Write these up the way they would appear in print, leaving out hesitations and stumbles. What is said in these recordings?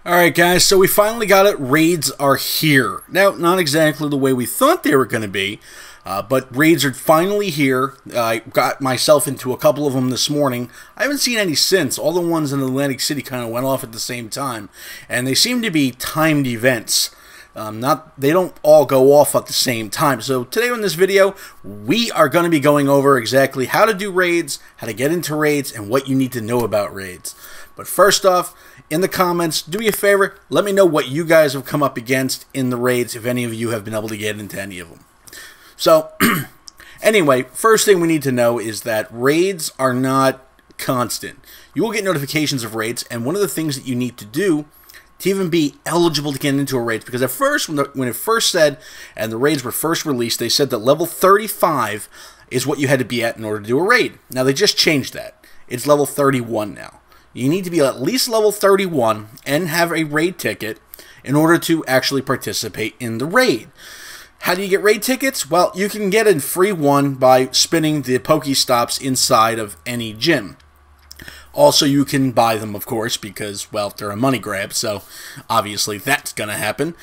Alright guys, so we finally got it. Raids are here. Now, not exactly the way we thought they were going to be, but raids are finally here. I got myself into a couple of them this morning. I haven't seen any since. All the ones in Atlantic City kind of went off at the same time, and they seem to be timed events. They don't all go off at the same time. So today in this video, we are going to be going over exactly how to do raids, how to get into raids, and what you need to know about raids. But first off, in the comments, do me a favor, let me know what you guys have come up against in the raids, if any of you have been able to get into any of them. So, anyway, first thing we need to know is that raids are not constant. You will get notifications of raids, and one of the things that you need to do to even be eligible to get into a raid, because at first, when it first said, and the raids were first released, they said that level 35 is what you had to be at in order to do a raid. Now, they just changed that. It's level 31 now. You need to be at least level 31 and have a raid ticket in order to actually participate in the raid. How do you get raid tickets? Well, you can get a free one by spinning the Pokestops inside of any gym. Also, you can buy them, of course, because, well, they're a money grab, so obviously that's going to happen.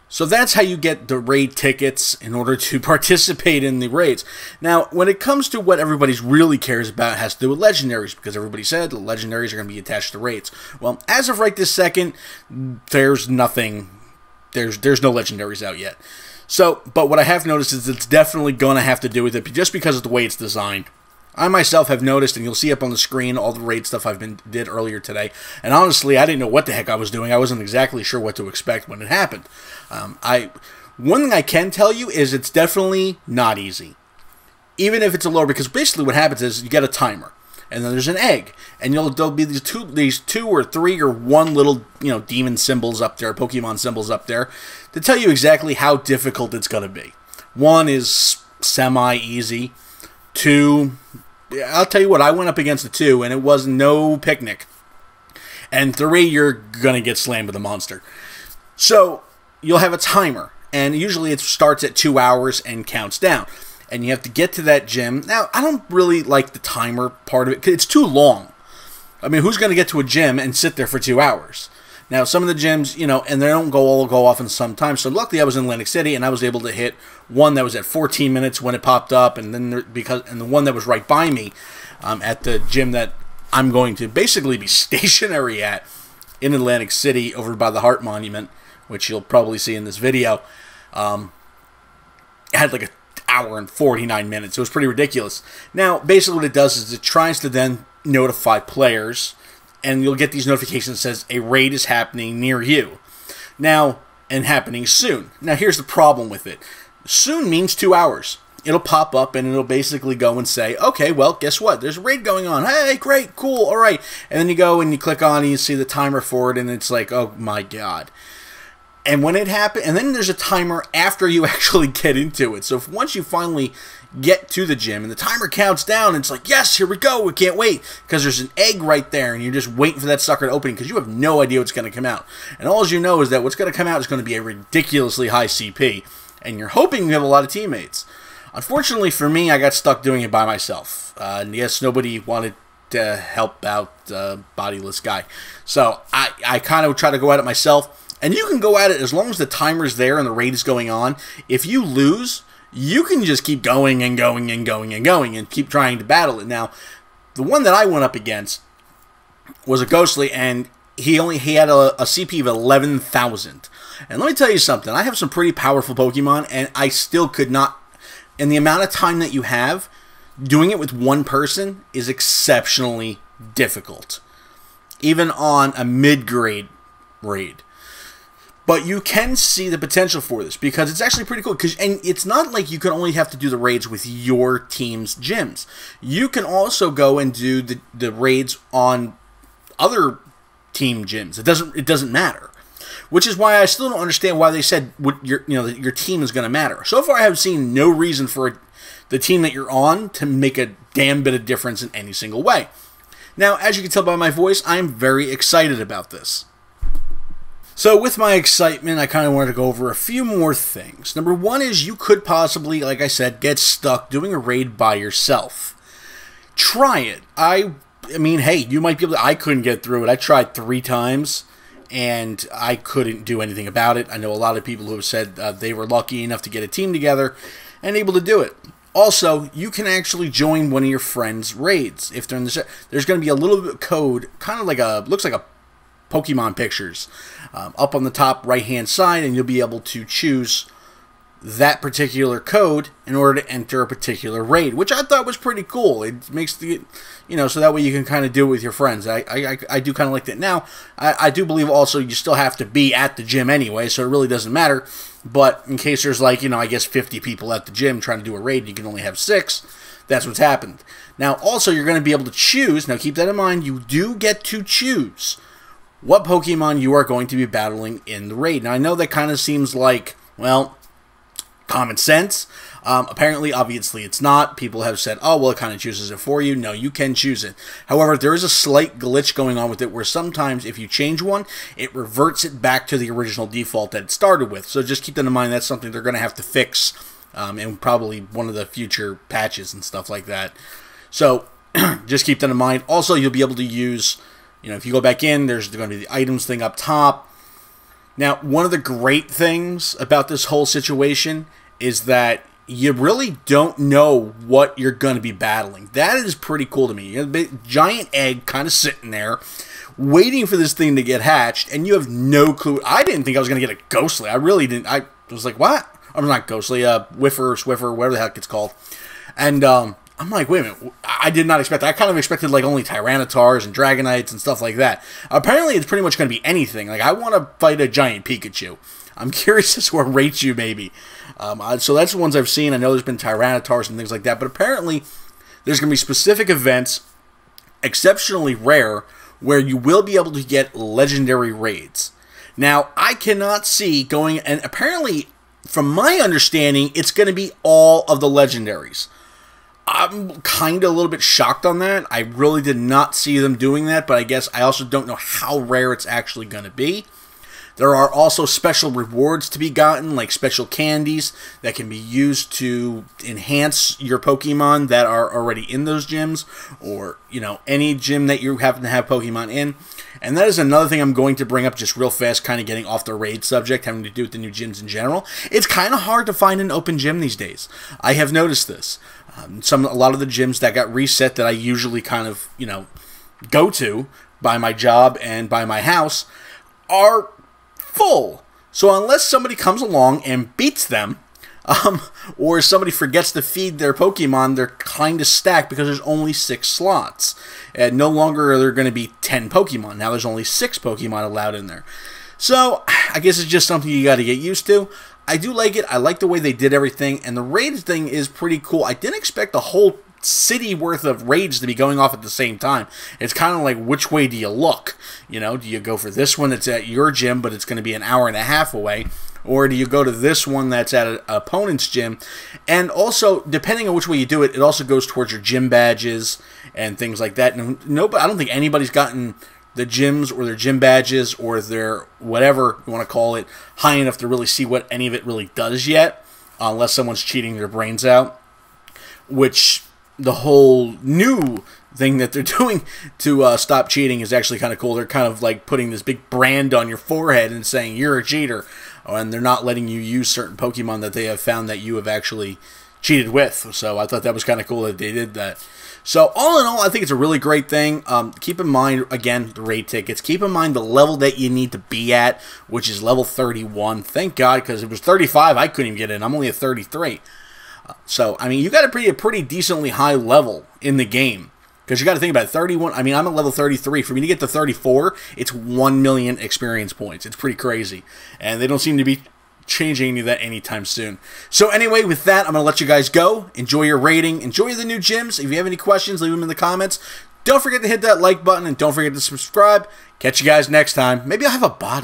So that's how you get the raid tickets in order to participate in the raids. Now, when it comes to what everybody really cares about, it has to do with legendaries, because everybody said the legendaries are going to be attached to raids. Well, as of right this second, there's nothing, there's no legendaries out yet. So, but what I have noticed is it's definitely going to have to do with it, just because of the way it's designed. I myself have noticed, and you'll see up on the screen all the raid stuff did earlier today, and honestly, I didn't know what the heck I was doing. I wasn't exactly sure what to expect when it happened. One thing I can tell you is it's definitely not easy, even if it's a lower, because basically what happens is you get a timer, and then there's an egg, and there'll be these two or three or one little demon symbols up there, Pokemon symbols up there, to tell you exactly how difficult it's going to be. One is semi-easy. Two, I'll tell you what, I went up against a 2, and it was no picnic. And 3, you're going to get slammed with a monster. So, you'll have a timer, and usually it starts at 2 hours and counts down. And you have to get to that gym. Now, I don't really like the timer part of it, because it's too long. I mean, who's going to get to a gym and sit there for 2 hours? Now, some of the gyms, and they don't all go off in some time. So luckily, I was in Atlantic City, and I was able to hit one that was at 14 minutes when it popped up, and then the one that was right by me at the gym that I'm going to basically be stationary at in Atlantic City, over by the Heart Monument, which you'll probably see in this video. It had like an hour and 49 minutes. It was pretty ridiculous. Now, basically, what it does is it tries to then notify players. And you'll get these notifications that says a raid is happening near you. Now, and happening soon. Now, here's the problem with it. Soon means 2 hours. It'll pop up and it'll basically go and say, okay, well, guess what? There's a raid going on. Hey, great, cool, all right. And then you go and you click on and you see the timer for it, and it's like, oh my God. And when it happens, and then there's a timer after you actually get into it. So once you finally get to the gym and the timer counts down, it's like, yes, here we go, we can't wait, because there's an egg right there, and you're just waiting for that sucker to open, because you have no idea what's going to come out. And all you know is that what's going to come out is going to be a ridiculously high CP, and you're hoping you have a lot of teammates. Unfortunately for me, I got stuck doing it by myself. And yes, nobody wanted to help out the bodiless guy. So I kind of try to go at it myself. And you can go at it as long as the timer's there and the raid is going on. If you lose, you can just keep going and going and going and going and keep trying to battle it. Now, the one that I went up against was a Ghostly, and he had a CP of 11,000. And let me tell you something. I have some pretty powerful Pokemon, and I still could not. And the amount of time that you have, doing it with one person is exceptionally difficult. Even on a mid-grade raid. But you can see the potential for this, because it's actually pretty cool. And it's not like you can only have to do the raids with your team's gyms. You can also go and do the raids on other team gyms. It doesn't matter. Which is why I still don't understand why they said your team is going to matter. So far, I have seen no reason for the team that you're on to make a damn bit of difference in any single way. Now, as you can tell by my voice, I am very excited about this. So with my excitement, I kind of wanted to go over a few more things. Number one is you could possibly, like I said, get stuck doing a raid by yourself. Try it. I mean, hey, you might be able to. I couldn't get through it. I tried 3 times, and I couldn't do anything about it. I know a lot of people who have said they were lucky enough to get a team together and able to do it. Also, you can actually join one of your friends' raids if they're in the set. There's going to be a little bit of code, kind of like looks like a Pokemon pictures, up on the top right-hand side, and you'll be able to choose that particular code in order to enter a particular raid, which I thought was pretty cool. It makes the, so that way you can kind of do it with your friends. I do kind of like that. Now, I do believe also you still have to be at the gym anyway, so it really doesn't matter. But in case there's like, I guess 50 people at the gym trying to do a raid, you can only have 6. That's what's happened. Now, also, you're going to be able to choose. Now, keep that in mind. You do get to choose what Pokemon you are going to be battling in the raid. Now, I know that kind of seems like, well, common sense. Apparently, obviously, it's not. People have said, oh, well, it kind of chooses it for you. No, you can choose it. However, there is a slight glitch going on with it where sometimes if you change one, it reverts it back to the original default that it started with. So just keep that in mind. That's something they're going to have to fix in probably one of the future patches and stuff like that. So just keep that in mind. Also, you'll be able to use, if you go back in, there's going to be the items thing up top. Now, one of the great things about this whole situation is that you really don't know what you're going to be battling. That is pretty cool to me. You have a big, giant egg kind of sitting there, waiting for this thing to get hatched, and you have no clue. I didn't think I was going to get a Ghostly. I really didn't. I was like, what? I'm not Ghostly. Whiffer, Swiffer, whatever the heck it's called. And I'm like, wait a minute. I did not expect that. I kind of expected like only Tyrannitars and Dragonites and stuff like that. Apparently, it's pretty much going to be anything. Like, I want to fight a giant Pikachu. I'm curious as to what Raichu maybe. So that's the ones I've seen. I know there's been Tyrannitars and things like that, but apparently there's going to be specific events, exceptionally rare, where you will be able to get legendary raids. Now, I cannot see going, and apparently, from my understanding, it's going to be all of the legendaries. I'm kind of a little bit shocked on that. I really did not see them doing that, but I guess I also don't know how rare it's actually going to be. There are also special rewards to be gotten, like special candies that can be used to enhance your Pokemon that are already in those gyms, or, any gym that you happen to have Pokemon in. And that is another thing I'm going to bring up just real fast, kind of getting off the raid subject, having to do with the new gyms in general. It's kind of hard to find an open gym these days. I have noticed this. A lot of the gyms that got reset that I usually kind of, go to by my job and by my house are full. So unless somebody comes along and beats them, or somebody forgets to feed their Pokemon, they're kind of stacked because there's only 6 slots. And no longer are there going to be 10 Pokemon. Now there's only 6 Pokemon allowed in there. So I guess it's just something you got to get used to. I do like it. I like the way they did everything, and the raids thing is pretty cool. I didn't expect a whole city worth of raids to be going off at the same time. It's kind of like, which way do you look? Do you go for this one that's at your gym, but it's going to be an hour and a half away? Or do you go to this one that's at an opponent's gym? And also, depending on which way you do it, it also goes towards your gym badges and things like that. And I don't think anybody's gotten the gyms or their gym badges or their whatever you want to call it high enough to really see what any of it really does yet, unless someone's cheating their brains out, which the whole new thing that they're doing to stop cheating is actually kind of cool. They're kind of like putting this big brand on your forehead and saying you're a cheater, and they're not letting you use certain Pokemon that they have found that you have actually cheated with. So I thought that was kind of cool that they did that. So all in all, I think it's a really great thing. Keep in mind, again, the raid tickets. Keep in mind the level that you need to be at, which is level 31. Thank God, because it was 35. I couldn't even get in. I'm only at 33. So, I mean, you got to be a pretty decently high level in the game. Because you got to think about it, 31, I mean, I'm at level 33. For me to get to 34, it's 1 million experience points. It's pretty crazy. And they don't seem to be changing any of that anytime soon. So anyway, with that, I'm going to let you guys go. Enjoy your raiding. Enjoy the new gyms. If you have any questions, leave them in the comments. Don't forget to hit that like button, and don't forget to subscribe. Catch you guys next time. Maybe I'll have a bot.